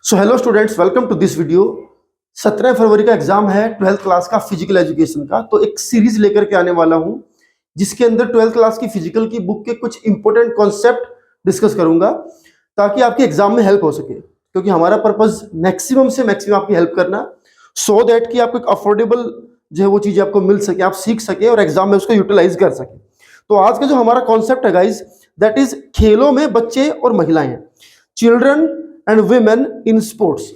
So hello students, welcome to this video. 17 फरवरी का exam है 12th क्लास का फिजिकल एजुकेशन का। तो एक सीरीज लेकर के आने वाला हूं जिसके अंदर 12th क्लास की फिजिकल की बुक के कुछ इंपॉर्टेंट कॉन्सेप्ट डिस्कस करूंगा ताकि आपके एग्जाम में हेल्प हो सके, क्योंकि हमारा पर्पस मैक्सिमम से मैक्सिमम आपकी हेल्प करना, सो दैट कि आपको एक अफोर्डेबल जो है वो चीज़ आपको मिल सके, आप सीख सके और एग्जाम में उसको यूटिलाइज कर सके। तो आज का जो हमारा कॉन्सेप्ट है गाइज, दैट इज खेलों में बच्चे और महिलाएं, children and women in sports.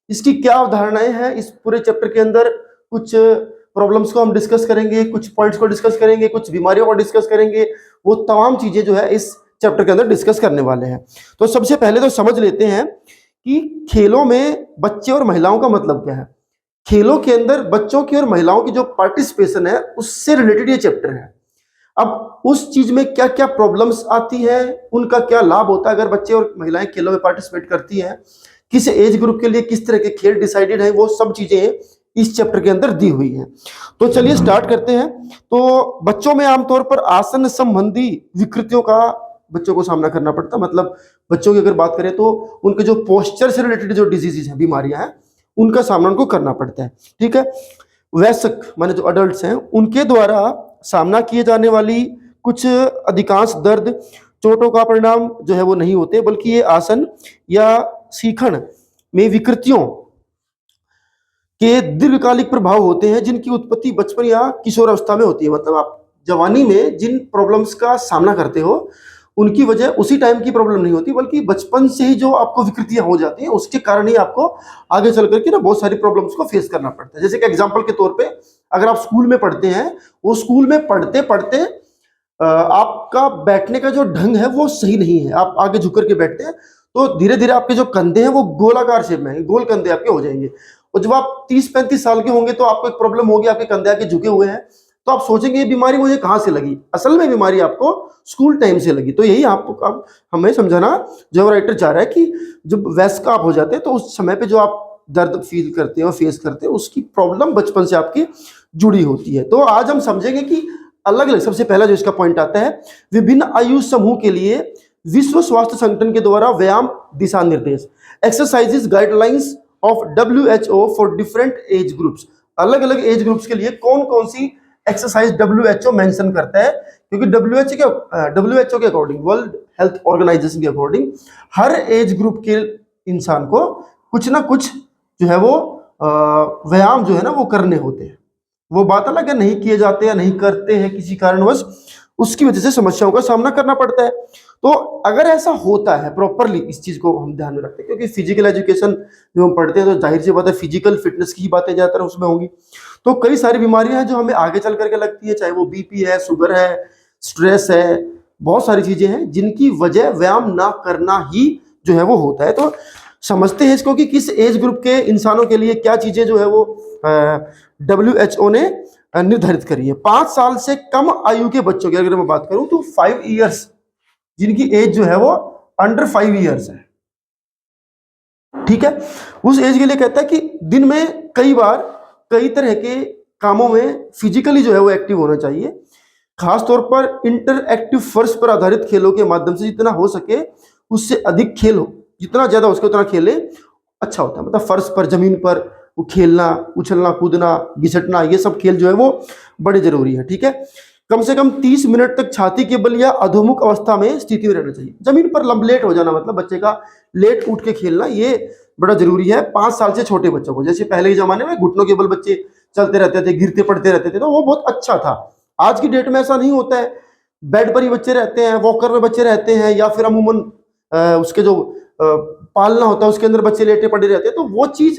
इसकी क्या अवधारणाएं हैं इस पूरे चैप्टर के अंदर, कुछ प्रॉब्लम्स को हम डिस्कस करेंगे, कुछ पॉइंट्स को डिस्कस करेंगे, कुछ बीमारियों को डिस्कस करेंगे। वो तमाम चीजें जो है इस चैप्टर के अंदर डिस्कस करने वाले हैं। तो सबसे पहले तो समझ लेते हैं कि खेलों में बच्चे और महिलाओं का मतलब क्या है। खेलों के अंदर बच्चों की और महिलाओं की जो पार्टिसिपेशन है उससे रिलेटेड ये चैप्टर है। अब उस चीज में क्या क्या प्रॉब्लम्स आती है, उनका क्या लाभ होता है अगर बच्चे और महिलाएं खेलों में पार्टिसिपेट करती हैं, किस एज ग्रुप के लिए किस तरह के खेल डिसाइडेड है, वो सब चीजें इस चैप्टर के अंदर दी हुई हैं। तो चलिए स्टार्ट करते हैं। तो बच्चों में आमतौर पर आसन संबंधी विकृतियों का बच्चों को सामना करना पड़ता है। मतलब बच्चों की अगर बात करें तो उनके जो पोस्चर से रिलेटेड जो डिजीजेज हैं, बीमारियां हैं, उनका सामना उनको करना पड़ता है। ठीक है। वयस्क माने जो अडल्ट हैं, उनके द्वारा सामना किए जाने वाली कुछ अधिकांश दर्द चोटों का परिणाम जो है वो नहीं होते, बल्कि ये आसन या सीखण में विकृतियों के दीर्घकालिक प्रभाव होते हैं, जिनकी उत्पत्ति बचपन या किशोर अवस्था में होती है। मतलब आप जवानी में जिन प्रॉब्लम्स का सामना करते हो उनकी वजह उसी टाइम की प्रॉब्लम नहीं होती, बल्कि बचपन से ही जो आपको विकृतियां हो जाती हैं उसके कारण ही आपको आगे चल करके ना बहुत सारी प्रॉब्लम्स को फेस करना पड़ता है। जैसे कि एग्जांपल के तौर पे अगर आप स्कूल में पढ़ते हैं, वो स्कूल में पढ़ते पढ़ते आपका बैठने का जो ढंग है वो सही नहीं है, आप आगे झुक करके बैठते हैं, तो धीरे धीरे आपके जो कंधे हैं वो गोलाकार शेप में, गोल कंधे आपके हो जाएंगे। और जब आप 30-35 साल के होंगे तो आपको एक प्रॉब्लम होगी, आपके कंधे आके झुके हुए हैं, तो आप सोचेंगे ये बीमारी मुझे कहां से लगी। असल में बीमारी आपको स्कूल टाइम से लगी। तो यही आपको अब हमें समझाना जो राइटर चाह रहा है कि जब वयस्क आप हो जाते हैं तो उस समय पे जो आप दर्द फील करते हैं और फेस करते हैं उसकी प्रॉब्लम बचपन से आपकी जुड़ी होती है। तो आज हम समझेंगे कि अलग अलग, सबसे पहला जो इसका पॉइंट आता है, विभिन्न आयु समूह के लिए विश्व स्वास्थ्य संगठन के द्वारा व्यायाम दिशा निर्देश, exercises guidelines of WHO for different age groups. अलग अलग एज ग्रुप्स के लिए कौन कौन सी एक्सरसाइज WHO मेंशन करता है, क्योंकि WHO के अकॉर्डिंग, वर्ल्ड हेल्थ ऑर्गेनाइजेशन के अकॉर्डिंग, हर एज ग्रुप के इंसान को कुछ ना कुछ जो है वो व्यायाम जो है ना वो करने होते हैं। वो बात अलग है, नहीं किए जाते या नहीं करते हैं किसी कारणवश, उसकी वजह से समस्याओं का सामना करना पड़ता है। तो अगर ऐसा होता है प्रॉपरली, इस चीज को हम ध्यान में रखते हैं, क्योंकि फिजिकल एजुकेशन जो हम पढ़ते हैं तो जाहिर सी बात है फिजिकल फिटनेस की बातें ज्यादातर उसमें होंगी। तो कई सारी बीमारियां हैं जो हमें आगे चल करके लगती है, चाहे वो बीपी है, शुगर है, स्ट्रेस है, बहुत सारी चीजें हैं जिनकी वजह व्यायाम ना करना ही जो है वो होता है। तो समझते हैं इसको कि किस एज ग्रुप के इंसानों के लिए क्या चीजें जो है वो WHO ने निर्धारित करी है। 5 साल से कम आयु के बच्चों की अगर मैं बात करूं तो 5 इयर्स, जिनकी एज जो है वो अंडर 5 इयर्स है, ठीक है, उस एज के लिए कहता है कि दिन में कई बार कई तरह के कामों में फिजिकली जो है वो एक्टिव होना चाहिए। खासतौर पर इंटरएक्टिव फर्श पर आधारित खेलों के माध्यम से जितना हो सके उससे अधिक खेल हो, जितना ज्यादा हो सके उतना खेले अच्छा होता है। मतलब फर्श पर, जमीन पर वो खेलना, उछलना कूदना, घिसटना, ये सब खेल जो है वो बड़े जरूरी है। ठीक है। कम से कम 30 मिनट तक छाती के बल या अधोमुख अवस्था में स्थिति में रहना चाहिए। जमीन पर लेट हो जाना, मतलब बच्चे का लेट उठ के खेलना, ये बड़ा जरूरी है 5 साल से छोटे बच्चों को। जैसे पहले के जमाने में घुटनों के बल बच्चे चलते रहते थे, गिरते पड़ते रहते थे, तो वो बहुत अच्छा था। आज की डेट में ऐसा नहीं होता है, बेड पर ही बच्चे रहते हैं, वॉकर में बच्चे रहते हैं, या फिर अमूमन उसके जो पालना होता है उसके अंदर बच्चे लेटे पड़े रहते हैं। तो वो चीज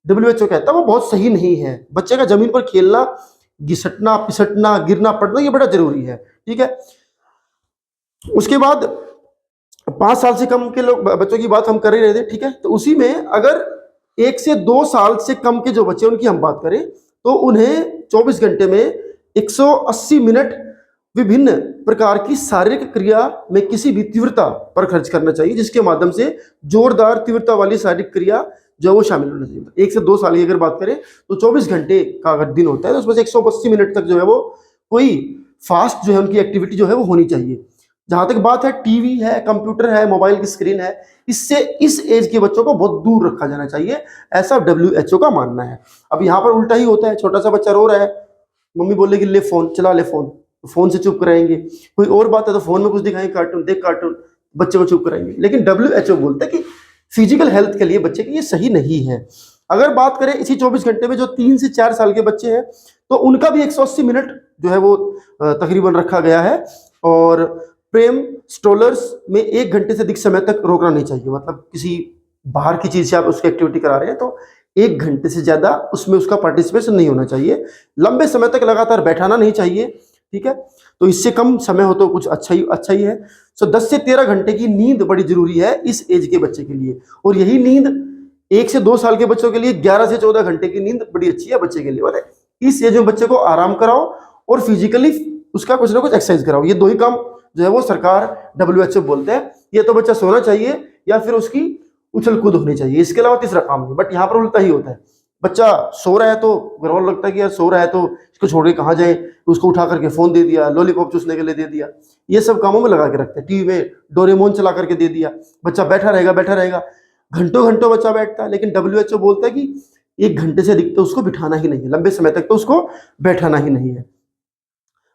WHO कहता है वो बहुत सही नहीं है। बच्चे का जमीन पर खेलना, घिसटना, पिसटना, गिरना पड़ना, ये बड़ा जरूरी है। ठीक है। उसके बाद 5 साल से कम के लोग बच्चों की बात हम कर ही रहे थे, ठीक है। तो उसी में अगर 1 से 2 साल से कम के जो बच्चे उनकी हम बात करें तो उन्हें 24 घंटे में 180 मिनट विभिन्न प्रकार की शारीरिक क्रिया में किसी भी तीव्रता पर खर्च करना चाहिए, जिसके माध्यम से जोरदार तीव्रता वाली शारीरिक क्रिया जो वो शामिल होना चाहिए। 1 से 2 साल की अगर बात करें तो 24 घंटे का अगर दिन होता है तो उसमें से 180 मिनट तक जो है वो कोई फास्ट जो है उनकी एक्टिविटी जो है वो होनी चाहिए। जहां तक बात है टीवी है, कंप्यूटर है, मोबाइल की स्क्रीन है, इससे इस एज के बच्चों को बहुत दूर रखा जाना चाहिए, ऐसा WHO का मानना है। अब यहाँ पर उल्टा ही होता है, छोटा सा बच्चा रो रहा है, मम्मी बोलेगी ले फोन चला, ले फोन, तो फोन से चुप कराएंगे। कोई और बात है तो फोन में कुछ दिखाएंगे, कार्टून देख, कार्टून, बच्चे को चुप कराएंगे। लेकिन WHO बोलता है कि फिजिकल हेल्थ के लिए बच्चे की ये सही नहीं है। अगर बात करें इसी 24 घंटे में जो 3 से 4 साल के बच्चे हैं, तो उनका भी 180 मिनट जो है वो तकरीबन रखा गया है। और प्रेम स्ट्रोलर्स में 1 घंटे से अधिक समय तक रोकना नहीं चाहिए। मतलब किसी बाहर की चीज से आप उसकी एक्टिविटी करा रहे हैं तो 1 घंटे से ज्यादा उसमें उसका पार्टिसिपेशन नहीं होना चाहिए। लंबे समय तक लगातार बैठाना नहीं चाहिए, ठीक है। तो इससे कम समय हो तो कुछ अच्छा ही है। सो 10 से 13 घंटे की नींद बड़ी जरूरी है इस एज के बच्चे के लिए। और यही नींद 1 से 2 साल के बच्चों के लिए 11 से 14 घंटे की नींद बड़ी अच्छी है बच्चे के लिए। और इस एज में बच्चे को आराम कराओ और फिजिकली उसका कुछ ना कुछ एक्सरसाइज कराओ। ये 2 ही काम जो है वो सरकार WHO बोलते हैं। ये तो बच्चा सोना चाहिए या फिर उसकी उछल कूद होनी चाहिए, इसके अलावा तीसरा काम नहीं। बट यहाँ पर उल्टा ही होता है, बच्चा सो रहा है तो घर वालों लगता है कि यार सो रहा है तो इसको छोड़ के कहाँ जाए, उसको उठा करके फोन दे दिया, लॉलीपॉप चूसने के लिए दे दिया, ये सब कामों में लगा के रखते हैं। टीवी में डोरेमोन चला करके दे दिया, बच्चा बैठा रहेगा, घंटों घंटों बच्चा बैठता है। लेकिन WHO बोलता है कि 1 घंटे से अधिक तो उसको बिठाना ही नहीं है, लंबे समय तक तो उसको बैठाना ही नहीं है।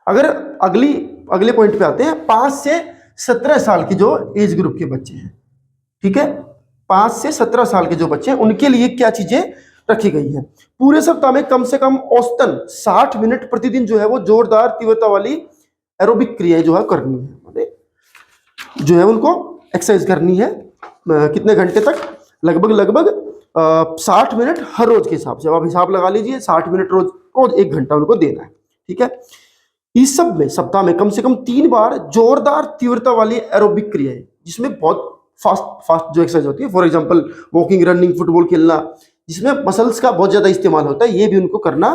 अगर अगले पॉइंट पे आते हैं, 5 से 17 साल की जो एज ग्रुप के बच्चे हैं, ठीक है, 5 से 17 साल के जो बच्चे हैं उनके लिए क्या चीजें रखी गई हैं। पूरे सप्ताह में कम से कम औसतन 60 मिनट प्रतिदिन जो है वो जोरदार तीव्रता वाली एरोबिक क्रियाएं जो है करनी है, जो है उनको एक्सरसाइज करनी है। कितने घंटे तक? लगभग 60 मिनट हर रोज के हिसाब से। अब आप हिसाब लगा लीजिए, 60 मिनट रोज 1 घंटा उनको देना है, ठीक है। इस सब में सप्ताह में कम से कम 3 बार जोरदार तीव्रता वाली एरोबिक क्रियाएं, जिसमें बहुत फास्ट जो एक्सरसाइज होती है, for example walking, running, football खेलना, जिसमें मसल्स का बहुत ज्यादा इस्तेमाल होता है, ये भी उनको करना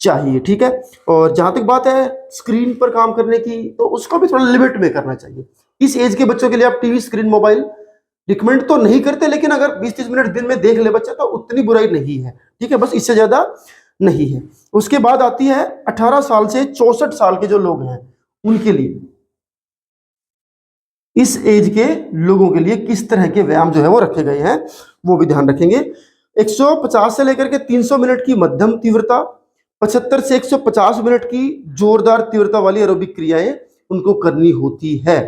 चाहिए, ठीक है। और जहां तक बात है स्क्रीन पर काम करने की, तो उसको भी थोड़ा लिमिट में करना चाहिए। इस एज के बच्चों के लिए आप टीवी, स्क्रीन, मोबाइल रिकमेंड तो नहीं करते, लेकिन अगर 20-30 मिनट दिन में देख ले बच्चा तो उतनी बुराई नहीं है, ठीक है, बस इससे ज्यादा नहीं है। उसके बाद आती है 18 साल से 64 साल के जो लोग हैं उनके लिए, इस एज के लोगों के लिए किस तरह के व्यायाम जो है वो रखे गए हैं वो भी ध्यान रखेंगे। 150 से लेकर के 300 मिनट की मध्यम तीव्रता, 75 से 150 मिनट की जोरदार तीव्रता वाली एरोबिक क्रियाएं उनको करनी होती है,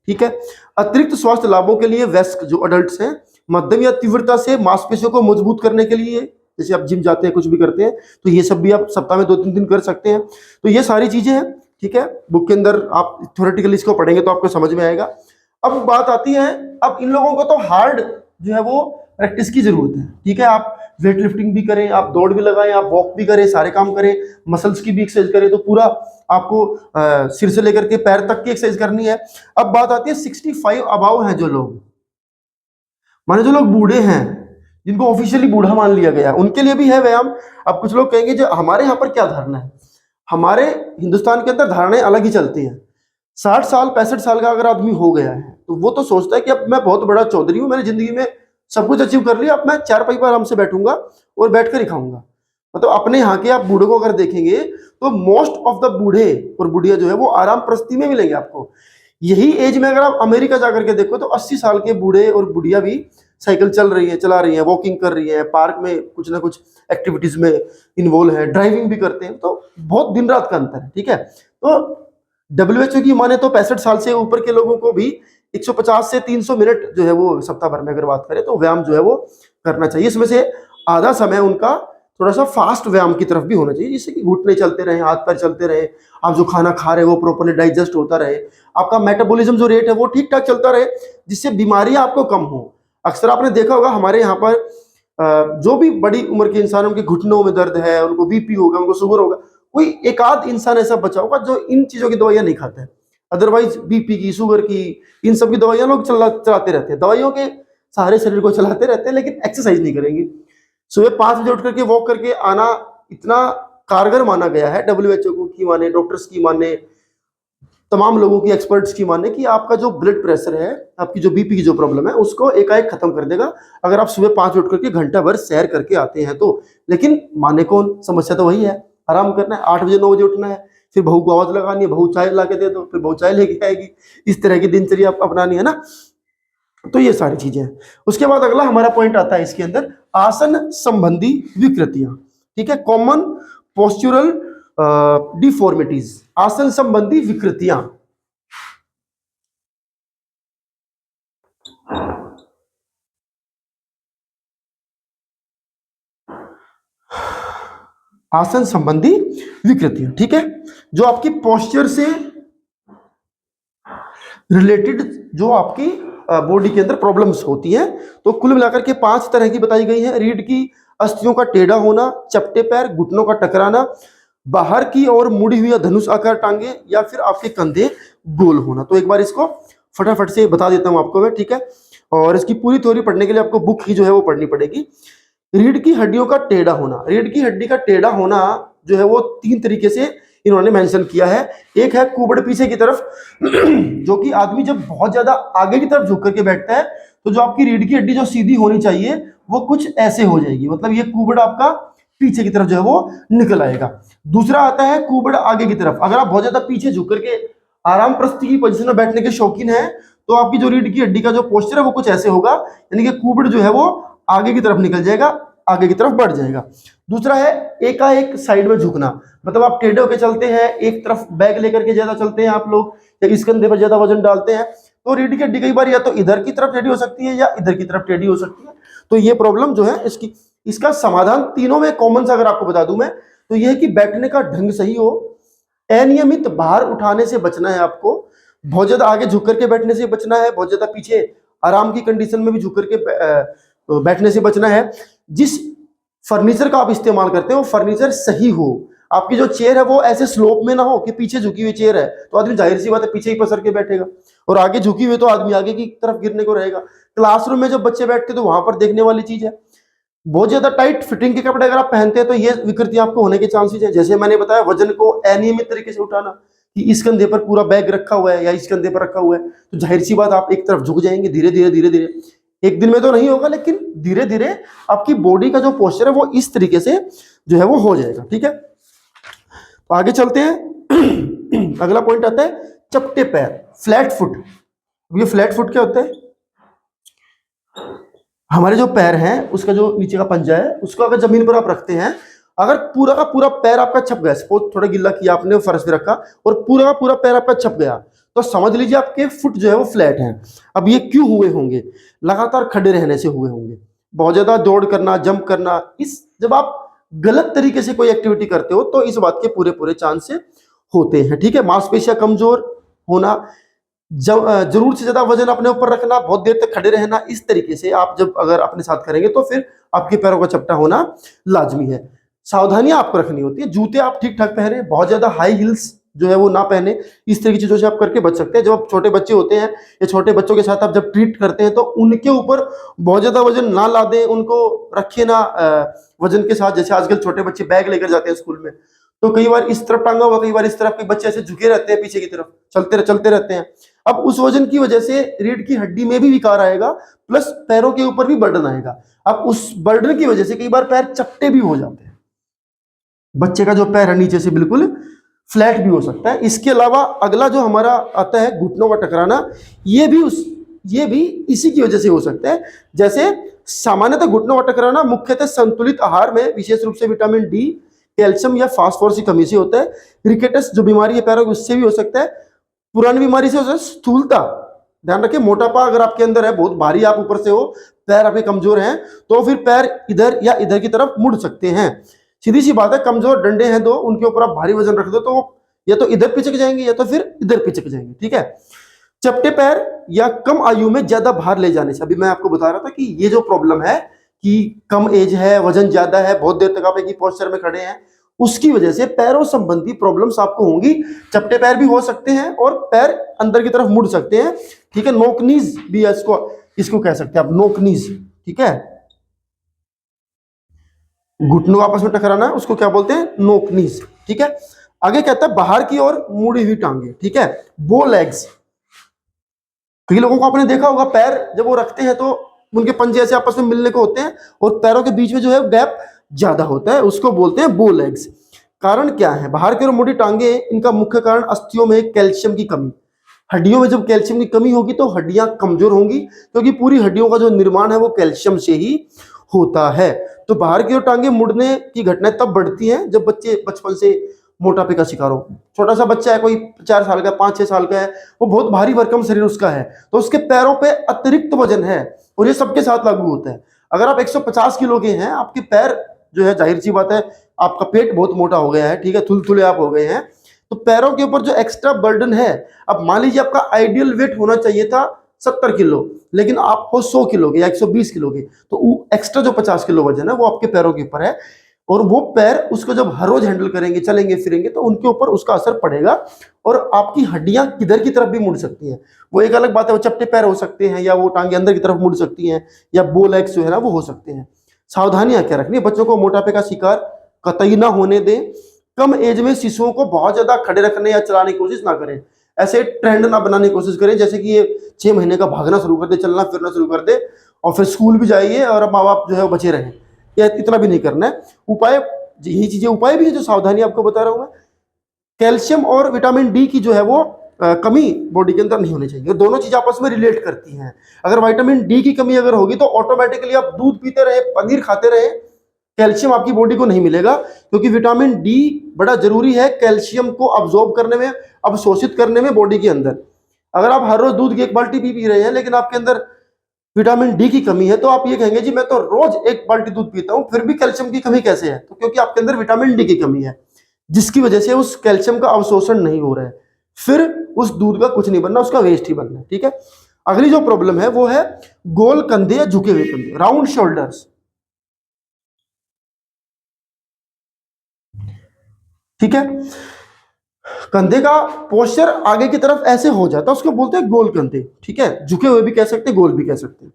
ठीक है। अतिरिक्त स्वास्थ्य लाभों के लिए वयस्क जो अडल्ट्स हैं, मध्यम या तीव्रता से मांसपेशियों को मजबूत करने के लिए, जैसे आप जिम जाते हैं, कुछ भी करते हैं, तो ये सब भी आप सप्ताह में 2-3 दिन कर सकते हैं। तो ये सारी चीजें हैं, ठीक है। बुक के अंदर आप थ्योरेटिकली इसको पढ़ेंगे तो आपको समझ में आएगा। अब बात आती है, अब इन लोगों को तो हार्ड जो है वो प्रैक्टिस की जरूरत है, ठीक है। आप वेट लिफ्टिंग भी करें, आप दौड़ भी लगाएं, आप वॉक भी करें, सारे काम करें, मसल्स की भी एक्सरसाइज करें, तो पूरा आपको सिर से लेकर के पैर तक की एक्सरसाइज करनी है। अब बात आती है 65 अबाव हैं जो लोग, माने जो लोग बूढ़े हैं, जिनको ऑफिशियली बूढ़ा मान लिया गया, उनके लिए भी है व्यायाम। अब कुछ लोग कहेंगे जो हमारे यहाँ पर क्या धारणा है, हमारे हिंदुस्तान के अंदर धारणाएं अलग ही चलती हैं। 60 साल 65 साल का अगर आदमी हो गया है तो वो तो सोचता है कि अब मैं बहुत बड़ा चौधरी हूं, मैंने जिंदगी में सब कुछ अचीव कर लिया, अब मैं 4 पाई पर आराम से बैठूंगा और बैठकर ही खाऊंगा। मतलब अपने यहाँ के आप बूढ़े को अगर देखेंगे तो मोस्ट ऑफ द बूढ़े और बुढ़िया जो है वो आराम प्रस्ती में मिलेंगे आपको। यही एज में अगर आप अमेरिका जाकर के देखो तो 80 साल के बूढ़े और बुढ़िया भी साइकिल चला रही है, वॉकिंग कर रही है, पार्क में कुछ ना कुछ एक्टिविटीज में इन्वॉल्व है, ड्राइविंग भी करते हैं। तो बहुत दिन रात का अंतर है, ठीक है। तो WHO की माने तो 65 साल से ऊपर के लोगों को भी 150 से 300 मिनट जो है वो सप्ताह भर में अगर बात करें तो व्यायाम जो है वो करना चाहिए। इसमें से आधा समय उनका थोड़ा सा फास्ट व्यायाम की तरफ भी होना चाहिए, जिससे कि घुटने चलते रहे, हाथ पैर चलते रहे, आप जो खाना खा रहे हो वो प्रॉपर्ली डाइजेस्ट होता रहे, आपका मेटाबॉलिज्म जो रेट है वो ठीक ठाक चलता रहे, जिससे बीमारियां आपको कम हो। अक्सर आपने देखा होगा हमारे यहाँ पर जो भी बड़ी उम्र के इंसान, उनके घुटनों में दर्द है, उनको BP होगा, उनको शुगर होगा, कोई एक आध इंसान ऐसा बचा होगा जो इन चीजों की दवाइयां नहीं खाता है। अदरवाइज BP की, शुगर की, इन सब की दवाइयां लोग चलाते रहते हैं, दवाइयों के सहारे शरीर को चलाते रहते हैं, लेकिन एक्सरसाइज नहीं करेंगे। सुबह 5 बजे उठ करके वॉक करके आना इतना कारगर माना गया है WHO की माने, डॉक्टर्स की माने, तमाम लोगों की, एक्सपर्ट्स की माने, कि आपका जो ब्लड प्रेशर है, आपकी जो BP की जो प्रॉब्लम है उसको एकाएक खत्म कर देगा अगर आप सुबह 5 बजे उठ करके घंटा भर सैर करके आते हैं तो। लेकिन माने कौन, समस्या तो वही है, आराम करना है, 8 बजे 9 बजे उठना है, फिर बहू को आवाज लगानी है, बहू चाय ला के दे दो, फिर बहू चाय लेके आएगी, इस तरह की दिनचर्या अपनानी है ना। तो ये सारी चीजें हैं। उसके बाद अगला हमारा पॉइंट आता है इसके अंदर, आसन संबंधी विकृतियां। ठीक है, कॉमन पोस्चुरल डिफॉर्मिटीज, आसन संबंधी विकृतियां। आसन संबंधी विकृतियां, ठीक है, जो आपकी पोस्चर से रिलेटेड जो आपकी बॉडी के अंदर प्रॉब्लम्स होती हैं। तो कुल मिलाकर के 5 तरह की बताई गई है। रीढ़ की अस्थियों का टेढ़ा होना, चपटे पैर, घुटनों का टकराना, बाहर की ओर मुड़ी हुई या धनुष आकार टांगे, या फिर आपके कंधे गोल होना। तो एक बार इसको फटाफट से बता देता हूं आपको मैं, ठीक है। और इसकी पूरी थ्योरी पढ़ने के लिए आपको बुक ही जो है वो पढ़नी पड़ेगी। रीढ़ की हड्डियों का टेढ़ा होना, रीढ़ की हड्डी का टेढ़ा होना जो है वो 3 तरीके से इन्होंने मेंशन किया है। एक है कुबड़ पीछे की तरफ, जो कि आदमी जब बहुत ज्यादा आगे की तरफ झुक करके बैठता है तो जो आपकी रीढ़ की हड्डी जो सीधी होनी चाहिए वो कुछ ऐसे हो जाएगी, मतलब ये कुबड़ आपका पीछे की तरफ जो है वो निकल आएगा। दूसरा आता है कुबड़ आगे की तरफ, अगर आप बहुत ज्यादा पीछे झुक करके आराम प्रस्थ की पोजीशन में बैठने के शौकीन है तो आपकी जो रीढ़ की हड्डी का जो पोस्चर है वो कुछ ऐसे होगा, यानी कि कुबड़ जो है वो आगे की तरफ निकल जाएगा, आगे की तरफ बढ़ जाएगा। दूसरा है एकाएक साइड में झुकना, मतलब आप टेढ़े होकर चलते हैं, एक तरफ बैग लेकर के ज्यादा चलते हैं आप लोग, या इस कंधे पर ज्यादा वजन डालते हैं, तो रीढ़ की हड्डी कई बार या तो इधर की तरफ टेढ़ी हो सकती है या इधर की तरफ टेढ़ी हो सकती है। तो ये प्रॉब्लम जो है इसका समाधान तीनों में कॉमन सा अगर आपको बता दूं मैं, तो यह है कि बैठने का ढंग सही हो, अनियमित भार उठाने से बचना है आपको, बहुत ज्यादा आगे झुक करके बैठने से बचना है, बहुत ज्यादा पीछे आराम की कंडीशन में भी झुक करके बैठने से बचना है। जिस फर्नीचर का आप इस्तेमाल करते हो वो फर्नीचर सही हो, आपकी जो चेयर है वो ऐसे स्लोप में ना हो कि पीछे झुकी हुई चेयर है तो आदमी जाहिर सी बात है पीछे ही पसर के बैठेगा, और आगे झुकी हुई तो आदमी आगे की तरफ गिरने को रहेगा। क्लासरूम में जब बच्चे बैठते तो वहां पर देखने वाली चीज है। बहुत ज्यादा टाइट फिटिंग के कपड़े अगर आप पहनते हैं तो ये विकृति आपको होने के चांसेस है। जैसे मैंने बताया, वजन को अनियमित तरीके से उठाना, कि इस कंधे पर पूरा बैग रखा हुआ है या इस कंधे पर रखा हुआ है तो जाहिर सी बात आप एक तरफ झुक जाएंगे, धीरे धीरे धीरे धीरे, एक दिन में तो नहीं होगा लेकिन धीरे धीरे आपकी बॉडी का जो पोस्चर है वो इस तरीके से जो है वो हो जाएगा। ठीक है, तो आगे चलते हैं। अगला पॉइंट आता है चपटे पैर, फ्लैट फुट। ये फ्लैट फुट क्या होता है? हमारे जो पैर हैं उसका जो नीचे का पंजा है उसको अगर जमीन पर आप रखते हैं, अगर पूरा का पूरा पैर आपका छप गया, सपोज थोड़ा गिल्ला किया आपने फर्श पे रखा और पूरा का पूरा पैर आपका छप गया, तो समझ लीजिए आपके फुट जो है वो फ्लैट है। अब ये क्यों हुए होंगे? लगातार खड़े रहने से हुए होंगे, बहुत ज्यादा दौड़ करना, जंप करना, इस जब आप गलत तरीके से कोई एक्टिविटी करते हो तो इस बात के पूरे पूरे चांस होते हैं। ठीक है, मांसपेशियां कमजोर होना, जरूर से ज्यादा वजन अपने ऊपर रखना, बहुत देर तक खड़े रहना, इस तरीके से आप जब अगर अपने साथ करेंगे तो फिर आपके पैरों का चपटा होना लाजमी है। सावधानियां आपको रखनी होती है, जूते आप ठीक ठाक पहने, बहुत ज्यादा हाई हील्स जो है वो ना पहने, इस तरह की चीजों से आप करके बच सकते हैं। जब आप छोटे बच्चे होते हैं या छोटे बच्चों के साथ आप जब ट्रीट करते हैं तो उनके ऊपर बहुत ज्यादा वजन ना ला दें, उनको रखिए ना वजन के साथ। जैसे आजकल छोटे बच्चे बैग लेकर जाते हैं स्कूल में, तो कई बार इस तरफ टांगा हुआ, कई बार इस तरफ, कई बच्चे ऐसे झुके रहते हैं पीछे की तरफ, चलते रहते हैं। अब उस वजन की वजह से रीढ़ की हड्डी में भी विकार आएगा, प्लस पैरों के ऊपर भी बर्डन आएगा। अब उस बर्डन की वजह से कई बार पैर चपटे भी हो जाते हैं, बच्चे का जो पैर है नीचे से बिल्कुल फ्लैट भी हो सकता है। इसके अलावा अगला जो हमारा आता है घुटनों का टकराना, ये भी इसी की वजह से हो सकता है। जैसे सामान्यतः घुटनों का टकराना मुख्यतः संतुलित आहार में, विशेष रूप से विटामिन डी, कैल्शियम या फास्फोरस की कमी से होता है। रिकेटस जो बीमारी है पैरों की, उससे भी हो सकता है। पुरानी बीमारी से हो सकता है। स्थूलता, ध्यान रखें, मोटापा अगर आपके अंदर है, बहुत भारी आप ऊपर से हो, पैर आपके कमजोर हैं, तो फिर पैर इधर या इधर की तरफ मुड़ सकते हैं। सीधी सी बात है, कमजोर डंडे हैं दो, उनके ऊपर आप भारी वजन रख दो तो या तो इधर पिचक जाएंगे या तो फिर इधर पिचक जाएंगे। ठीक है, चपटे पैर या कम आयु में ज्यादा भार ले जाने से, अभी मैं आपको बता रहा था कि ये जो प्रॉब्लम है कि कम एज है, वजन ज्यादा है, बहुत देर तक आप एक ही पोस्चर में खड़े हैं, उसकी वजह से पैरों संबंधी प्रॉब्लम्स आपको होंगी। चपटे पैर भी हो सकते हैं और पैर अंदर की तरफ मुड़ सकते हैं। ठीक है, नोकनीज भी है, इसको कह सकते हैं आप, नोकनीज। ठीक है, घुटनों आपस में टकराना है, उसको क्या बोलते हैं? नोकनीज। ठीक है, आगे कहता है बाहर की ओर मुड़ी हुई टांगे। ठीक है, बो लेग्स। कई लोगों को आपने देखा होगा, पैर जब वो रखते हैं तो उनके पंजे ऐसे आपस में मिलने को होते हैं और पैरों के बीच में जो है गैप ज्यादा होता है, उसको बोलते हैं बो लेग्स। कारण क्या है? बाहर की ओर मोटी टांगे, इनका मुख्य कारण अस्थियों में कैल्शियम की कमी। हड्डियों में जब कैल्शियम की कमी होगी तो हड्डियां कमजोर होंगी, क्योंकि पूरी हड्डियों का जो निर्माण है वो कैल्शियम से ही होता है। तो बाहर की ओर टांगे मुड़ने की घटनाएं तब बढ़ती हैं जब बच्चे बचपन से मोटापे का शिकार हो। छोटा सा बच्चा है, कोई 4 साल का, 5-6 साल का है, वो बहुत भारी भरकम शरीर उसका है, तो उसके पैरों पे अतिरिक्त वजन है, और ये सबके साथ लागू होता है। अगर आप 150 किलो के हैं, आपके पैर जो है, जाहिर सी बात है, आपका पेट बहुत मोटा हो गया है, ठीक है, थुलथुले आप हो गए हैं, तो पैरों के ऊपर जो एक्स्ट्रा बर्डन है, अब मान लीजिए आपका आइडियल वेट होना चाहिए था 70 किलो, लेकिन आप हो 100 किलो के या 120 किलो के, तो एक्स्ट्रा जो 50 किलो वजन है वो आपके पैरों के ऊपर है, और वो पैर उसको जब हर रोज हैंडल करेंगे, चलेंगे फिरेंगे, तो उनके ऊपर उसका असर पड़ेगा, और आपकी हड्डियां किधर की तरफ भी मुड़ सकती हैं। वो एक अलग बात है, वो चपटे पैर हो सकते हैं, या वो टांगे अंदर की तरफ मुड़ सकती हैं, या बो लेग्स जो है ना वो हो सकते हैं। सावधानियां क्या रखनी है? बच्चों को मोटापे का शिकार कतई ना होने दें। कम एज में शिशुओं को बहुत ज्यादा खड़े रखने या चलाने की कोशिश ना करें। ऐसे ट्रेंड ना बनाने की कोशिश करें जैसे कि ये 6 महीने का भागना शुरू कर दे, चलना फिरना शुरू कर दे, और फिर स्कूल भी जाइए और माँ बाप जो है बचे रहें। या इतना भी नहीं करना है। उपाय, यही चीजें उपाय भी है जो सावधानी आपको बता रहा हूं मैं। कैल्शियम और विटामिन डी की जो है वो कमी बॉडी के अंदर नहीं होनी चाहिए। दोनों चीज आपस में रिलेट करती हैं। अगर विटामिन डी की कमी अगर होगी तो ऑटोमेटिकली आप दूध पीते रहे, पनीर खाते रहे, कैल्शियम आपकी बॉडी को नहीं मिलेगा, क्योंकि विटामिन डी बड़ा जरूरी है कैल्शियम को अब्सॉर्ब करने में, अवशोषित करने में बॉडी के अंदर। अगर आप हर रोज दूध की 1 बाल्टी पी रहे हैं, लेकिन आपके अंदर विटामिन डी की कमी है, तो आप ये कहेंगे जी मैं तो रोज 1 बाल्टी दूध पीता हूं, फिर भी कैल्शियम की कमी कैसे है? तो क्योंकि आपके अंदर विटामिन डी की कमी है, जिसकी वजह से उस कैल्शियम का अवशोषण नहीं हो रहा है। फिर उस दूध का कुछ नहीं बनना, उसका वेस्ट ही बनना है। ठीक है। अगली जो प्रॉब्लम है वो है गोल कंधे या झुके हुए कंधे, राउंड शोल्डर्स। ठीक है। कंधे का पोस्चर आगे की तरफ ऐसे हो जाता है, उसको बोलते हैं गोल कंधे। ठीक है, झुके हुए भी कह सकते हैं, गोल भी कह सकते हैं।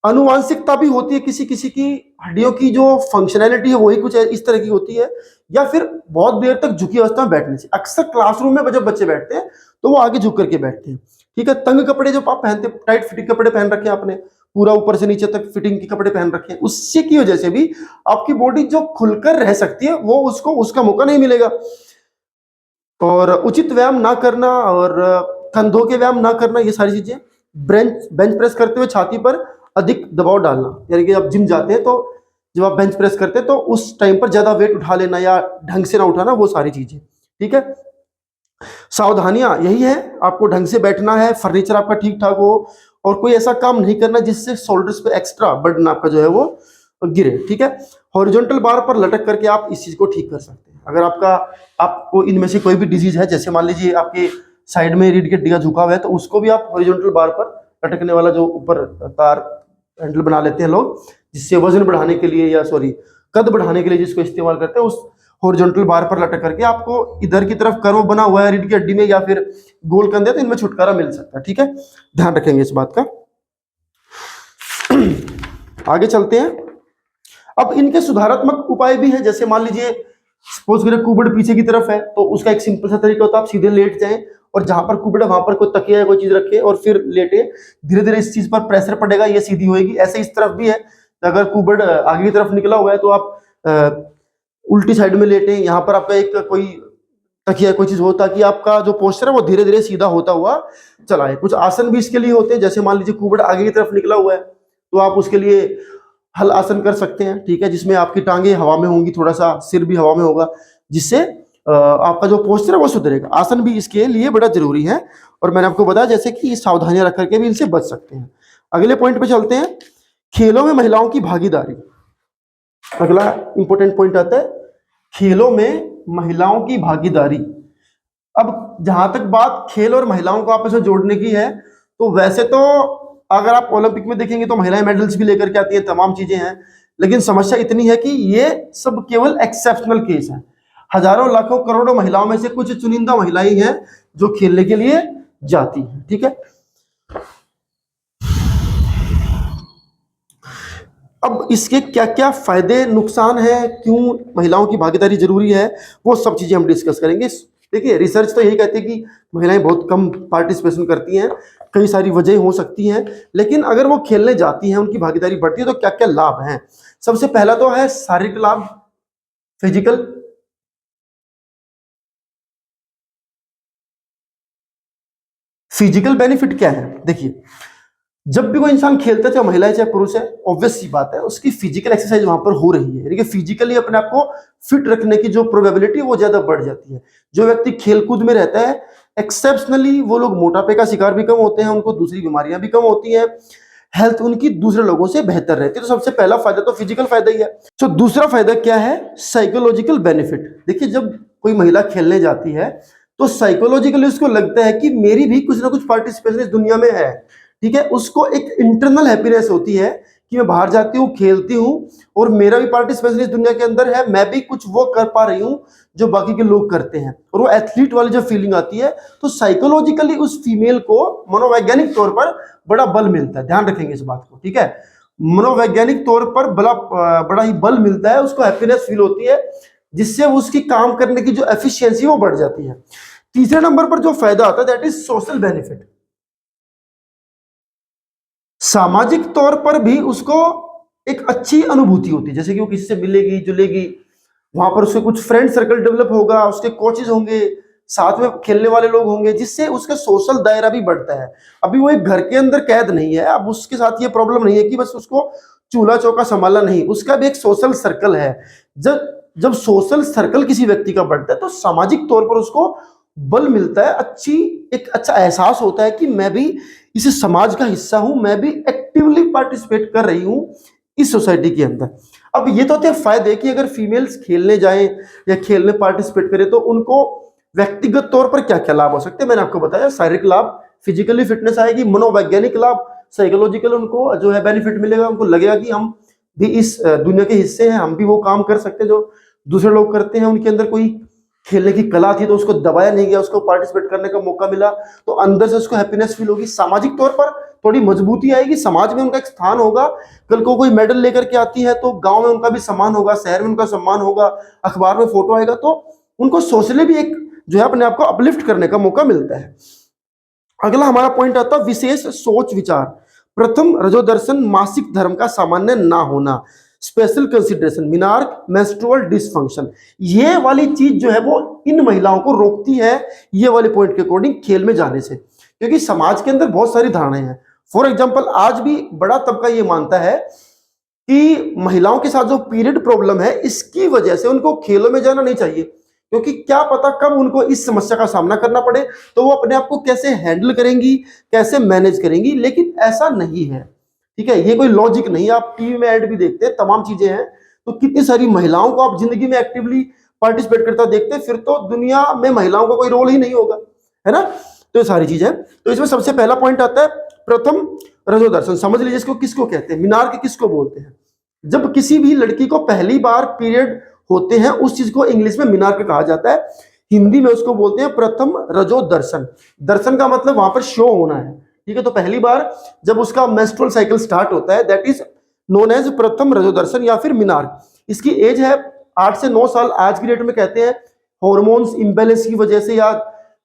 अनुवांशिकता भी होती है, किसी किसी की हड्डियों की जो फंक्शनैलिटी है वही कुछ इस तरह की होती है, या फिर बहुत देर तक झुकी अवस्था में बैठने से। अक्सर क्लासरूम में जब बच्चे बैठते हैं तो वो आगे झुक करके बैठते हैं। ठीक है। तंग कपड़े जो आप पहनते, टाइट फिटिंग कपड़े पहन रखे हैं आपने, पूरा ऊपर से नीचे तक फिटिंग के कपड़े पहन रखे हैं, उससे की वजह से भी आपकी बॉडी जो खुलकर रह सकती है वो उसको उसका मौका नहीं मिलेगा। और उचित व्यायाम ना करना और कंधों के व्यायाम ना करना, ये सारी चीजें। बेंच प्रेस करते हुए छाती पर अधिक दबाव डालना, यानी कि आप जिम जाते हैं तो जब आप बेंच प्रेस करते हैं तो उस टाइम पर ज्यादा वेट उठा लेना या ढंग से ना उठाना, वो सारी चीजें। ठीक है। सावधानियां यही है, आपको ढंग से बैठना है, फर्नीचर आपका ठीक ठाक हो, और कोई ऐसा काम नहीं करना जिससे शोल्डर्स पे एक्स्ट्रा बर्डन आपका जो है वो गिरे। ठीक है। हॉरिजॉन्टल बार पर लटक करके आप इस चीज को ठीक कर सकते हैं। अगर आपको इनमें से कोई भी डिजीज है, जैसे मान लीजिए आपके साइड में रीढ़ की हड्डी का झुकाव है, तो उसको भी आप हॉरिजॉन्टल बार पर लटकने वाला जो ऊपर तार हैंडल बना लेते हैं लोग, जिससे वजन बढ़ाने के लिए या कद बढ़ाने के लिए जिसको इस्तेमाल करते हैं, उस हॉरिजॉन्टल बार पर लटक करके आपको इधर की तरफ कर्व बना हुआ है रीढ़ की हड्डी में या फिर गोल कंधे, तो इनमें छुटकारा मिल सकता है। ठीक है, ध्यान रखेंगे इस बात का। आगे चलते हैं। अब इनके सुधारात्मक उपाय भी है, जैसे मान लीजिए सपोज करें कुबड़ पीछे की तरफ है, तो उसका एक सिंपल सा तरीका होता है, आप सीधे लेट जाएं और जहां पर कुबड़ है वहां पर कोई तकिया या कोई चीज रखे और फिर लेटे। धीरे धीरे इस चीज पर प्रेशर पड़ेगा, ये सीधी होएगी। ऐसे इस तरफ भी है, अगर कुबड़ आगे की तरफ निकला हुआ है तो आप उल्टी साइड में लेटे, यहाँ पर आपका एक कोई तकिया कोई चीज हो, ताकि आपका जो पोस्चर है वो धीरे धीरे सीधा होता हुआ चला है। कुछ आसन भी इसके लिए होते हैं, जैसे मान लीजिए कुबड़ आगे की तरफ निकला हुआ है तो आप उसके लिए हल आसन कर सकते हैं। ठीक है, जिसमें आपकी टांगे हवा में होंगी, थोड़ा सा सिर भी हवा में होगा, जिससे आपका जो पोस्चर है वो सुधरेगा। आसन भी इसके लिए बड़ा जरूरी है, और मैंने आपको बताया जैसे कि सावधानियां रख करके भी इनसे बच सकते हैं। अगले पॉइंट पे चलते हैं, खेलों में महिलाओं की भागीदारी। अगला इंपॉर्टेंट पॉइंट आता है खेलों में महिलाओं की भागीदारी। अब जहां तक बात खेल और महिलाओं को आपस में जोड़ने की है, तो वैसे तो अगर आप ओलंपिक में देखेंगे तो महिलाएं मेडल्स भी लेकर के आती हैं, तमाम चीजें हैं, लेकिन समस्या इतनी है कि ये सब केवल एक्सेप्शनल केस है। हजारों लाखों करोड़ों महिलाओं में से कुछ चुनिंदा महिलाएं हैं जो खेलने के लिए जाती हैं। ठीक है। अब इसके क्या क्या फायदे नुकसान है, क्यों महिलाओं की भागीदारी जरूरी है, वो सब चीजें हम डिस्कस करेंगे। देखिए, रिसर्च तो यही कहती है कि महिलाएं बहुत कम पार्टिसिपेशन करती हैं, कई सारी वजह हो सकती हैं, लेकिन अगर वो खेलने जाती हैं, उनकी भागीदारी बढ़ती है, तो क्या क्या लाभ हैं। सबसे पहला तो है शारीरिक लाभ, फिजिकल फिजिकल बेनिफिट क्या है? देखिए, जब भी कोई इंसान खेलता है, चाहे महिला है चाहे पुरुष है, ऑब्वियस सी बात है उसकी फिजिकल एक्सरसाइज वहां पर हो रही है, यानी कि फिजिकली अपने आप को फिट रखने की जो प्रोबेबिलिटी है वो ज्यादा बढ़ जाती है। जो व्यक्ति खेलकूद में रहता है, एक्सेप्शनली वो लोग मोटापे का शिकार भी कम होते हैं, उनको दूसरी बीमारियां भी कम होती हैं, हेल्थ उनकी दूसरे लोगों से बेहतर रहती है। तो सबसे पहला फायदा तो फिजिकल फायदा ही है। तो दूसरा फायदा क्या है? Psychological benefit. देखिए, जब कोई महिला खेलने जाती है तो साइकोलॉजिकली उसको लगता है कि मेरी भी कुछ ना कुछ पार्टिसिपेशन इस दुनिया में है, ठीक है। उसको एक इंटरनल हैप्पीनेस होती है कि मैं बाहर जाती हूँ, खेलती हूँ और मेरा भी पार्टिसिपेशन इस दुनिया के अंदर है, मैं भी कुछ वो कर पा रही हूँ जो बाकी के लोग करते हैं, और वो एथलीट वाली जो फीलिंग आती है, तो साइकोलॉजिकली उस फीमेल को मनोवैज्ञानिक तौर पर बड़ा बल मिलता है। ध्यान रखेंगे इस बात को, ठीक है। मनोवैज्ञानिक तौर पर बड़ा ही बल मिलता है, उसको हैप्पीनेस फील होती है, जिससे उसकी काम करने की जो एफिशिएंसी वो बढ़ जाती है। तीसरे नंबर पर जो फायदा आता है दैट इज सोशल बेनिफिट। सामाजिक तौर पर भी उसको एक अच्छी अनुभूति होती है, जैसे कि वो किसी से मिलेगी जुलेगी, वहां पर उसके कुछ फ्रेंड सर्कल डेवलप होगा, उसके कोचेज होंगे, साथ में खेलने वाले लोग होंगे, जिससे उसका सोशल दायरा भी बढ़ता है। अभी वो एक घर के अंदर कैद नहीं है, अब उसके साथ ये प्रॉब्लम नहीं है कि बस उसको चूल्हा चौका संभालना, नहीं, उसका भी एक सोशल सर्कल है। जब जब सोशल सर्कल किसी व्यक्ति का बढ़ता है तो सामाजिक तौर पर उसको बल मिलता है, एक अच्छा एहसास होता है कि मैं भी इस समाज का हिस्सा हूं, मैं भी एक्टिवली पार्टिसिपेट कर रही हूं इस सोसाइटी के अंदर। अब ये तो थे फायदे कि अगर फीमेल्स खेलने जाएं या खेलने पार्टिसिपेट करें तो उनको व्यक्तिगत तौर पर क्या क्या लाभ हो सकते हैं। मैंने आपको बताया, शारीरिक लाभ, फिजिकली फिटनेस आएगी, मनोवैज्ञानिक लाभ, साइकोलॉजिकल उनको जो है बेनिफिट मिलेगा, उनको लगेगा कि हम भी इस दुनिया के हिस्से हैं, हम भी वो काम कर सकते हैं जो दूसरे लोग करते हैं। उनके अंदर कोई खेलने की कला थी तो उसको दबाया नहीं गया, उसको पार्टिसिपेट करने का मौका मिला, तो अंदर से उसको हैप्पीनेस फील होगी। सामाजिक तौर पर थोड़ी मजबूती आएगी, समाज में उनका एक स्थान होगा, कल को कोई मेडल लेकर के आती है तो गांव में उनका भी सम्मान होगा, शहर में उनका सम्मान होगा, अखबार में फोटो आएगा, तो उनको सोशली भी एक जो है अपने आप को अपलिफ्ट करने का मौका मिलता है। अगला हमारा पॉइंट आता है विशेष सोच विचार। प्रथम रजोदर्शन मासिक धर्म का सामान्य ना होना, स्पेशल कंसिडरेशन, मिनार्क मेंस्ट्रुअल डिसफंक्शन। ये वाली चीज जो है वो इन महिलाओं को रोकती है, ये वाले पॉइंट के अकॉर्डिंग खेल में जाने से, क्योंकि समाज के अंदर बहुत सारी धारणाएं हैं। फॉर एग्जांपल, आज भी बड़ा तबका ये मानता है कि महिलाओं के साथ जो पीरियड प्रॉब्लम है इसकी वजह से उनको खेलों में जाना नहीं चाहिए, क्योंकि क्या पता कब उनको इस समस्या का सामना करना पड़े, तो वो अपने आप को कैसे हैंडल करेंगी, कैसे मैनेज करेंगी। लेकिन ऐसा नहीं है, ठीक है, ये कोई लॉजिक नहीं है। आप टीवी में ऐड भी देखते हैं, तमाम चीजें हैं, तो कितनी सारी महिलाओं को आप जिंदगी में एक्टिवली पार्टिसिपेट करता देखते हैं, फिर तो दुनिया में महिलाओं का कोई रोल ही नहीं होगा, है ना। तो ये सारी चीजें, तो इसमें सबसे पहला पॉइंट आता है प्रथम रजोदर्शन। समझ लीजिए इसको किसको कहते हैं, मिनार्क किसको बोलते हैं। जब किसी भी लड़की को पहली बार पीरियड होते हैं उस चीज को इंग्लिश में मिनार्क कहा जाता है, हिंदी में उसको बोलते हैं प्रथम रजोदर्शन। दर्शन का मतलब वहां पर शो होना है, ठीक है। तो पहली बार जब उसका मेंस्ट्रुअल साइकिल स्टार्ट होता है दैट इज नोन एज प्रथम रजोदर्शन या फिर मिनार्क। इसकी एज है 8 से 9 साल आज की डेट में, कहते हैं हॉर्मोन्स इम्बैलेंस की वजह से या